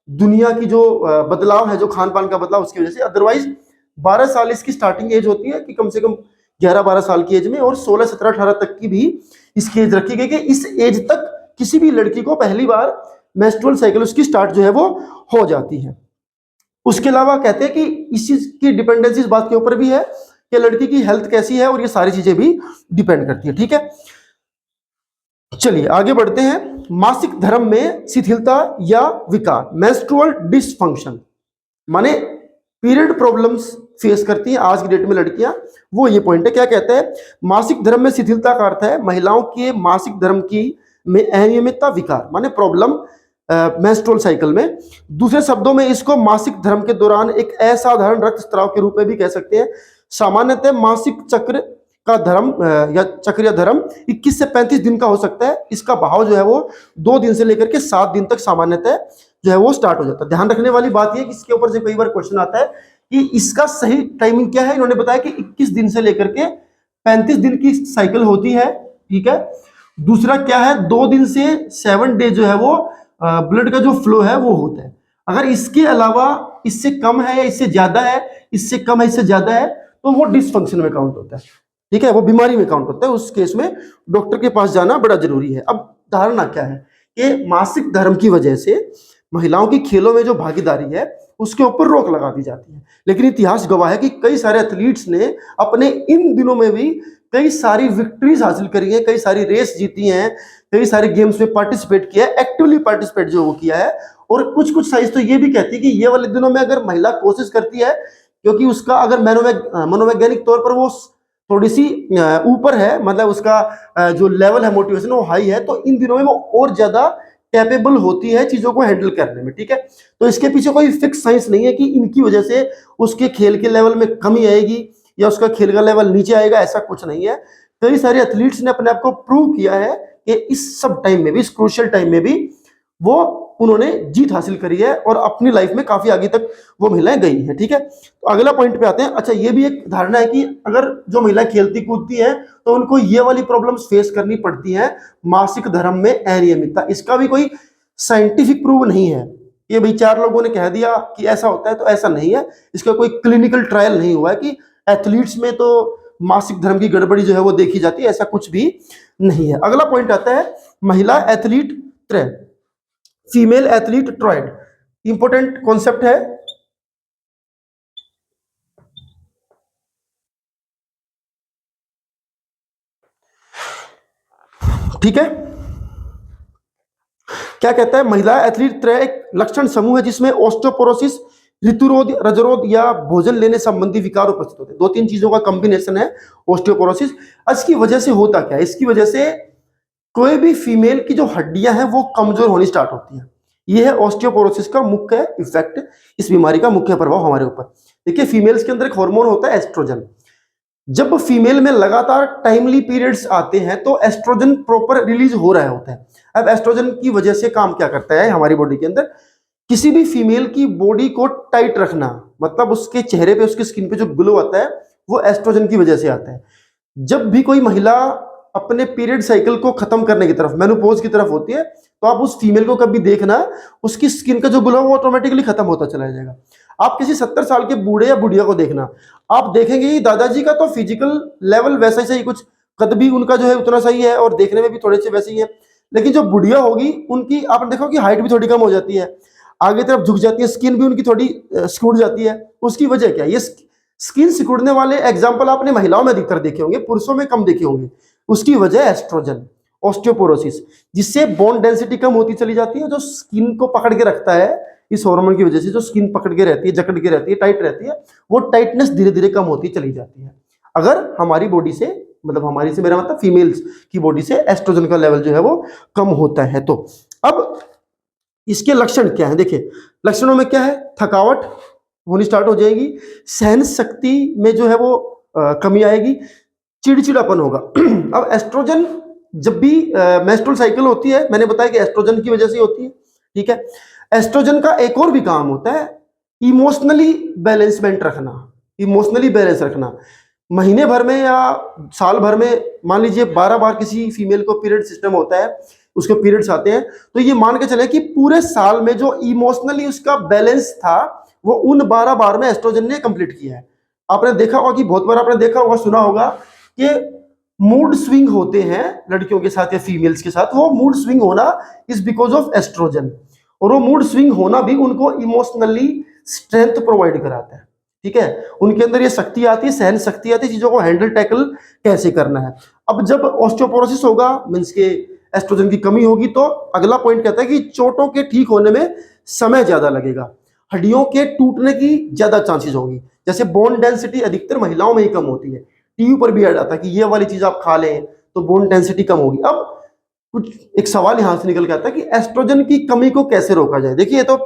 दुनिया की जो बदलाव है, जो खान पान का बदलाव, उसकी वजह से। अदरवाइज 12 साल इसकी स्टार्टिंग एज होती है कि कम से कम 11-12 साल की एज में, और 16, 17, 18 तक की भी इसकी एज रखी गई कि इस एज तक किसी भी लड़की को पहली बार मेंस्ट्रुअल साइकिल उसकी स्टार्ट जो है वो हो जाती है। उसके अलावा कहते हैं कि इस चीज की डिपेंडेंसी इस बात के ऊपर भी है कि लड़की की हेल्थ कैसी है, और ये सारी चीजें भी डिपेंड करती है, ठीक है। चलिए आगे बढ़ते हैं। मासिक धर्म में शिथिलता या विकार, मेंस्ट्रुअल डिसफंक्शन, माने पीरियड प्रॉब्लम्स फेस करती हैं आज की डेट में लड़कियां, वो ये पॉइंट है। क्या कहते हैं, मासिक धर्म में शिथिलता का अर्थ है महिलाओं के मासिक धर्म की में अनियमितता, विकार माने प्रॉब्लम मेंस्ट्रुअल साइकिल में। दूसरे शब्दों में इसको मासिक धर्म के दौरान एक असाधारण रक्तस्राव के रूप में भी कह सकते हैं। सामान्यतः मासिक चक्र का धर्म या चक्र या धर्म 21 से 35 दिन का हो सकता है। इसका बहाव जो है वो 2 दिन से लेकर के 7 दिन तक सामान्यतः जो है वो स्टार्ट हो जाता है। ध्यान रखने वाली बात यह कि इसके ऊपर से कई बार क्वेश्चन आता है कि इसका सही टाइमिंग क्या है। इन्होंने बताया कि 21 दिन से लेकर के 35 दिन की साइकिल होती है, ठीक है। दूसरा क्या है, 2 दिन से 7 डे जो है वो ब्लड का जो फ्लो है वो होता है। अगर इसके अलावा इससे कम है या इससे ज्यादा है, इससे कम है इससे ज्यादा है, तो वो डिसफंक्शन में काउंट होता है, ठीक है, वो बीमारी में काउंट होता है। उस केस में डॉक्टर के पास जाना बड़ा जरूरी है। अब धारणा क्या है कि मासिक धर्म की वजह से महिलाओं की खेलों में जो भागीदारी है उसके ऊपर रोक लगा दी जाती है। लेकिन इतिहास गवाह है कि कई सारे एथलीट्स ने अपने इन दिनों में भी कई सारी विक्ट्रीज हासिल करी है, कई सारी रेस जीती हैं, कई सारे गेम्स में पार्टिसिपेट किया है, एक्टिवली पार्टिसिपेट जो वो किया है। और कुछ कुछ साइंस तो ये भी कहती है कि ये वाले दिनों में अगर महिला कोशिश करती है, क्योंकि उसका अगर मनोवैज्ञानिक तौर पर वो थोड़ी सी ऊपर है, मतलब उसका जो लेवल है मोटिवेशन वो हाई है, तो इन दिनों में वो और ज्यादा कैपेबल होती है चीजों को हैंडल करने में। ठीक है, तो इसके पीछे कोई फिक्स साइंस नहीं है कि इनकी वजह से उसके खेल के लेवल में कमी आएगी या उसका खेल का लेवल नीचे आएगा, ऐसा कुछ नहीं है। कई सारे एथलीट्स ने अपने आप को प्रूव किया है कि इस सब टाइम में भी, इस क्रूशियल टाइम में भी वो उन्होंने जीत हासिल करी है और अपनी लाइफ में काफी आगे तक वो महिलाएं गई हैं। ठीक है, तो अगला पॉइंट पे आते हैं। अच्छा, ये भी एक धारणा है कि अगर जो महिला खेलती कूदती है तो उनको ये वाली प्रॉब्लम्स फेस करनी पड़ती है, मासिक धर्म में अनियमितता। इसका भी कोई साइंटिफिक प्रूव नहीं है, ये भाई चार लोगों ने कह दिया कि ऐसा होता है तो ऐसा नहीं है। इसका कोई क्लिनिकल ट्रायल नहीं हुआ है कि एथलीट्स में तो मासिक धर्म की गड़बड़ी जो है वो देखी जाती है, ऐसा कुछ भी नहीं है। अगला पॉइंट आता है महिला एथलीट त्रय, female athlete triad. Important concept है। ठीक है, क्या कहता है, महिला एथलीट त्रय एक लक्षण समूह है जिसमें ऑस्टियोपोरोसिस, ऋतुरोध, रजरोध या भोजन लेने संबंधी विकार उपस्थित होते हैं। दो तीन चीजों का कॉम्बिनेशन है ऑस्टियोपोरोसिस। इसकी वजह से होता क्या है, इसकी वजह से कोई भी फीमेल की जो हड्डियां हैं वो कमजोर होनी स्टार्ट होती हैं। यह है ऑस्टियोपोरोसिस का मुख्य इफेक्ट, इस बीमारी का मुख्य प्रभाव हमारे ऊपर। देखिए, फीमेल्स के अंदर एक हार्मोन होता है एस्ट्रोजन। जब फीमेल में लगातार टाइमली पीरियड्स आते हैं तो एस्ट्रोजन प्रॉपर रिलीज हो रहा होता है। अब एस्ट्रोजन की वजह से काम क्या करता है हमारी बॉडी के अंदर, किसी भी फीमेल की बॉडी को टाइट रखना, मतलब उसके चेहरे पे, उसकी स्किन पे जो ग्लो आता है वो एस्ट्रोजन की वजह से आता है। जब भी कोई महिला अपने पीरियड साइकिल को खत्म करने की तरफ, मेनोपॉज की तरफ होती है, तो आप उस फीमेल को कभी देखना, उसकी स्किन का जो ग्लो वो ऑटोमेटिकली खत्म होता चला जाएगा। आप किसी 70 साल के बूढ़े या बुढ़िया को देखना, आप देखेंगे दादाजी का तो फिजिकल लेवल वैसा ही कुछ, कद भी उनका जो है उतना सही है और देखने में भी थोड़े से वैसे ही है। लेकिन जो बुढ़िया होगी उनकी आप देखो कि हाइट भी थोड़ी कम हो जाती है, आगे तरफ झुक जाती है, स्किन भी उनकी थोड़ी सिकुड़ जाती है। उसकी वजह क्या है, ये स्किन सिकुड़ने वाले एग्जाम्पल आपने महिलाओं में अधिकतर देखे होंगे, पुरुषों में कम देखे होंगे। उसकी वजह एस्ट्रोजन, ऑस्टियोपोरोसिस, जिससे बोन डेंसिटी कम होती चली जाती है। जो स्किन को पकड़ के रखता है, इस हार्मोन की वजह से जो स्किन पकड़ के रहती है, जकड़ के रहती है, टाइट रहती है, वो टाइटनेस धीरे धीरे कम होती चली जाती है। अगर हमारी बॉडी से, मतलब हमारी से मेरा मतलब फीमेल्स की बॉडी से एस्ट्रोजन का लेवल जो है वो कम होता है। तो अब इसके लक्षण क्या है, देखिए लक्षणों में क्या है, थकावट होनी स्टार्ट हो जाएगी, सहन शक्ति में जो है वो कमी आएगी, चिड़चिड़ापन होगा। अब एस्ट्रोजन जब भी मेंस्ट्रुअल साइकिल होती है, मैंने बताया कि एस्ट्रोजन की वजह से होती है। ठीक है, एस्ट्रोजन का एक और भी काम होता है इमोशनली बैलेंसमेंट रखना, इमोशनली बैलेंस रखना। महीने भर में या साल भर में मान लीजिए 12 बार किसी फीमेल को पीरियड सिस्टम होता है, उसके पीरियड्स आते हैं, तो ये मान के चले कि पूरे साल में जो इमोशनली उसका बैलेंस था वो उन 12 बार में एस्ट्रोजन ने कंप्लीट किया है। आपने देखा होगा कि बहुत बार आपने देखा होगा, सुना होगा कि मूड स्विंग होते हैं लड़कियों के साथ या फीमेल्स के साथ, वो मूड स्विंग होना इज बिकॉज ऑफ एस्ट्रोजन। और वो मूड स्विंग होना भी उनको इमोशनली स्ट्रेंथ प्रोवाइड कराता है। ठीक है, उनके अंदर ये शक्ति आती है, सहन शक्ति आती है, चीजों को हैंडल टैकल कैसे करना है। अब जब ऑस्टियोपोरोसिस होगा, मींस के एस्ट्रोजन की कमी होगी, तो अगला पॉइंट कहता है कि चोटों के ठीक होने में समय ज्यादा लगेगा, हड्डियों के टूटने की ज्यादा चांसेस होगी। जैसे बोन डेंसिटी अधिकतर महिलाओं में ही कम होती है, टीवी पर भी आ जाता है कि ये वाली चीज आप खा लें तो बोन डेंसिटी कम होगी। अब कुछ एक सवाल यहां से निकल के आता है कि एस्ट्रोजन की कमी को कैसे रोका जाए। देखिए, ये तो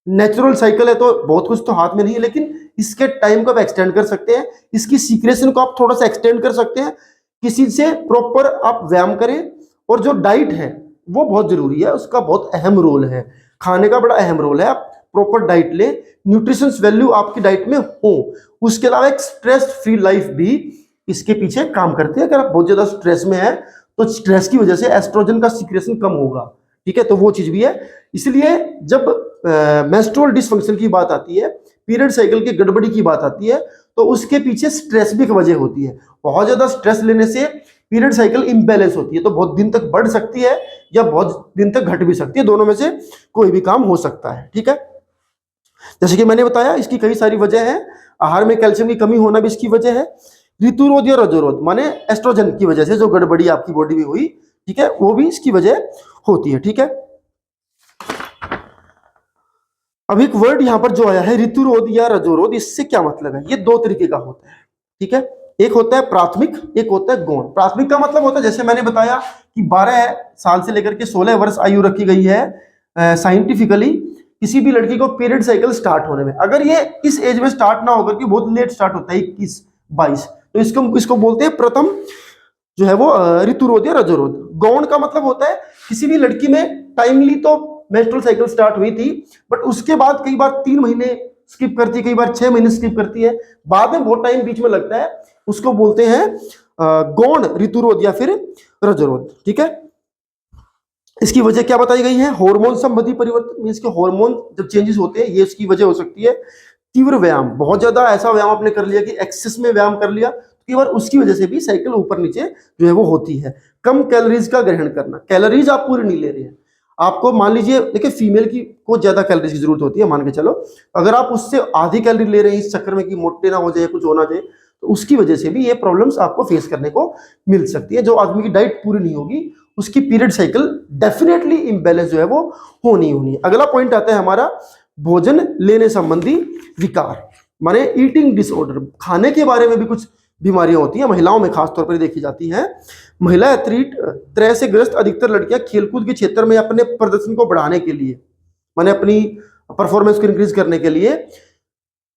नेचुरल साइकिल है, तो बहुत कुछ तो हाथ में नहीं है, लेकिन इसके टाइम को आप एक्सटेंड कर सकते हैं, इसकी सीक्रेशन को आप थोड़ा सा एक्सटेंड कर सकते हैं। किसी से प्रॉपर आप व्यायाम करें, और जो डाइट है वो बहुत जरूरी है, उसका बहुत अहम रोल है, खाने का बड़ा अहम रोल है। आप प्रॉपर डाइट लें, न्यूट्रिशन वैल्यू आपकी डाइट में हो। उसके अलावा एक स्ट्रेस फ्री लाइफ भी इसके पीछे काम करती है। अगर आप बहुत ज्यादा स्ट्रेस में है तो स्ट्रेस की वजह से एस्ट्रोजन का सीक्रेशन कम होगा। ठीक है, तो वो चीज भी है। इसलिए जब मेंस्ट्रुअल डिसफंक्शन की बात आती है, पीरियड साइकिल की गड़बड़ी की बात आती है, तो उसके पीछे स्ट्रेस भी एक वजह होती है। बहुत ज्यादा स्ट्रेस लेने से पीरियड साइकिल इम्बैलेंस होती है, तो बहुत दिन तक बढ़ सकती है या बहुत दिन तक घट भी सकती है, दोनों में से कोई भी काम हो सकता है। ठीक है, जैसे कि मैंने बताया इसकी कई सारी वजह है। आहार में कैल्शियम की कमी होना भी इसकी वजह है। ऋतुरोध या रजोरोध माने एस्ट्रोजन की वजह से जो गड़बड़ी आपकी बॉडी में हुई, ठीक है, वो भी इसकी वजह होती है। ठीक है, अब एक वर्ड यहां पर जो आया है ऋतुरोध या रजोरोध, इससे क्या मतलब है? ये दो तरीके का होता है। ठीक है, एक होता है प्राथमिक, एक होता है गौण। प्राथमिक का मतलब होता है जैसे मैंने बताया कि 12 साल से लेकर के 16 वर्ष आयु रखी गई है साइंटिफिकली किसी भी लड़की को पीरियड साइकिल स्टार्ट होने में। अगर ये इस एज में स्टार्ट ना होकर के बहुत लेट स्टार्ट होता है 21 22, तो इसको बोलते हैं प्रथम जो है वो ऋतुरोध या रजोरोध। गौण का मतलब होता है किसी भी लड़की में टाइमली तो मेंस्ट्रुअल साइकिल स्टार्ट हुई थी, बट उसके बाद कई बार 3 महीने स्किप करती है, कई बार 6 महीने स्किप करती है, बाद में बहुत टाइम बीच में लगता है, उसको बोलते हैं गौण ऋतुरोध या फिर रजोरोध। ठीक है, इसकी वजह क्या बताई गई है? हार्मोन संबंधी परिवर्तन, मींस के हार्मोन जब चेंजेस होते हैं, ये इसकी वजह हो सकती है। तीव्र व्यायाम, बहुत ज्यादा ऐसा व्यायाम आपने कर लिया कि एक्सेस में व्यायाम कर लिया, कई बार उसकी वजह से भी साइकिल ऊपर नीचे जो है वो होती है। कम कैलोरीज का ग्रहण करना, कैलोरीज आप पूरी नहीं ले रहे हैं, आपको मान लीजिए देखिए फीमेल की को ज्यादा कैलोरीज की जरूरत होती है, मान के चलो अगर आप उससे आधी कैलोरी ले रहे हैं इस चक्कर में कि मोटे ना हो जाए, कुछ होना चाहिए, तो उसकी वजह से भी ये प्रॉब्लम्स आपको फेस करने को मिल सकती है। जो आदमी की डाइट पूरी नहीं होगी उसकी पीरियड साइकिल डेफिनेटली इम्बैलेंस जो है वो होनी होनी है। अगला पॉइंट आता है हमारा भोजन लेने संबंधी विकार, माने ईटिंग डिसऑर्डर। खाने के बारे में भी कुछ बीमारियां होती हैं, महिलाओं में खासतौर पर देखी जाती हैं। महिला एथलीट तरह से ग्रस्त अधिकतर लड़कियां खेलकूद के क्षेत्र में अपने प्रदर्शन को बढ़ाने के लिए, माने अपनी परफॉर्मेंस को इंक्रीज करने के लिए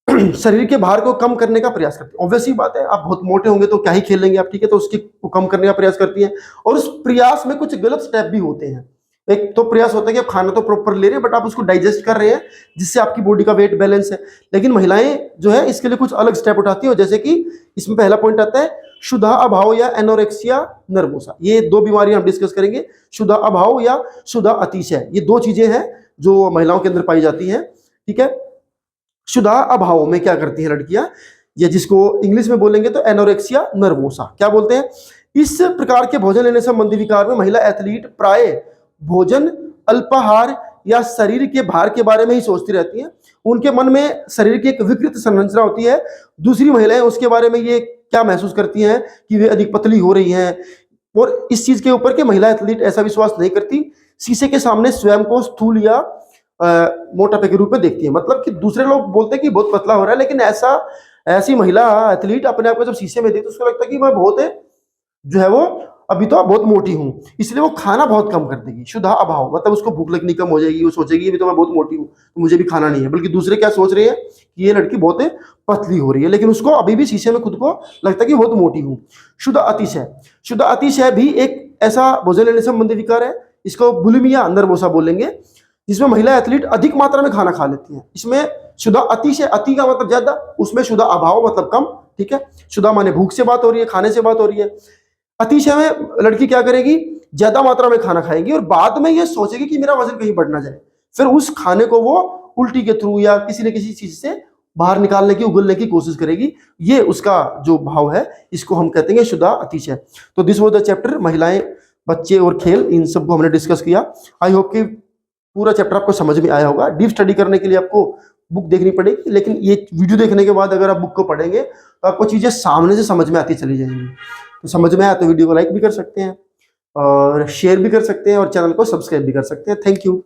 शरीर के भार को कम करने का प्रयास करती है। ऑब्वियस ही बात है, आप बहुत मोटे होंगे तो क्या ही खेलेंगे आप, ठीक है, तो उसकी को कम करने का प्रयास करती है। और उस प्रयास में कुछ गलत स्टेप भी होते हैं। एक तो प्रयास होता है कि आप खाना तो प्रॉपर ले रहे हैं, बट आप उसको डाइजेस्ट कर रहे हैं जिससे आपकी बॉडी का वेट बैलेंस है। लेकिन महिलाएं जो है इसके लिए कुछ अलग स्टेप उठाती है, जैसे कि इसमें पहला पॉइंट आता है क्षुधा अभाव या एनोरेक्सिया नर्वोसा। ये दो बीमारियां हम डिस्कस करेंगे, क्षुधा अभाव या क्षुधा अतिशय। ये दो चीजें हैं जो महिलाओं के अंदर पाई जाती हैं। ठीक है, क्षुधा अभाव में क्या करती हैं लड़कियां, या जिसको इंग्लिश में बोलेंगे तो एनोरेक्सिया नर्वोसा, क्या बोलते हैं? इस प्रकार के भोजन लेने संबंधी विकार में महिला एथलीट प्राय भोजन, अल्पाहार या शरीर के भार के बारे में ही सोचती रहती हैं। उनके मन में शरीर की एक विकृत संरचना होती है। दूसरी महिलाएं उसके बारे में ये क्या महसूस करती हैं कि वे अधिक पतली हो रही हैं, और इस चीज के ऊपर के महिला एथलीट ऐसा विश्वास नहीं करती। शीशे के सामने स्वयं को स्थूल या मोटापे के रूप में देखती है। मतलब कि दूसरे लोग बोलते हैं कि बहुत पतला हो रहा है, लेकिन ऐसी महिला एथलीट अपने आप को जब शीशे में देखती है उसको लगता है कि मैं बहुत जो है वो अभी तो बहुत मोटी हूं, इसलिए वो खाना बहुत कम कर देगी। क्षुधा अभाव मतलब उसको भूख लगनी कम हो जाएगी, वो सोचेगी अभी तो मैं बहुत मोटी हूं तो मुझे भी खाना नहीं है। बल्कि दूसरे क्या सोच रहे हैं कि ये लड़की बहुत पतली हो रही है, लेकिन उसको अभी भी शीशे में खुद को लगता है कि बहुत मोटी हूं। शुद्ध अतिशय, शुद्ध अतिशय भी एक ऐसा भोजन लेने संबंधी विकार है, इसको बुलिमिया नर्वोसा बोलेंगे, जिसमें महिला एथलीट अधिक मात्रा में खाना खा लेती हैं। इसमें शुद्धा अतिशय, अति का मतलब ज्यादा, उसमें शुद्धा अभाव मतलब कम। ठीक है, शुद्धा माने भूख से बात हो रही है, खाने से बात हो रही है। अतिशय में लड़की क्या करेगी, ज्यादा मात्रा में खाना खाएगी और बाद में ये सोचेगी कि मेरा वजन कहीं बढ़ ना जाए, फिर उस खाने को वो उल्टी के थ्रू या किसी न किसी चीज से बाहर निकालने की, उगलने की कोशिश करेगी। ये उसका जो भाव है, इसको हम कहते हैं शुद्धा अतिशय। तो दिस वाज द चैप्टर महिलाएं, बच्चे और खेल, इन सबको हमने डिस्कस किया। आई होप कि पूरा चैप्टर आपको समझ में आया होगा। डीप स्टडी करने के लिए आपको बुक देखनी पड़ेगी, लेकिन ये वीडियो देखने के बाद अगर आप बुक को पढ़ेंगे तो आपको चीजें सामने से समझ में आती चली जाएंगी। तो समझ में आया तो वीडियो को लाइक भी कर सकते हैं और शेयर भी कर सकते हैं और चैनल को सब्सक्राइब भी कर सकते हैं। Thank you.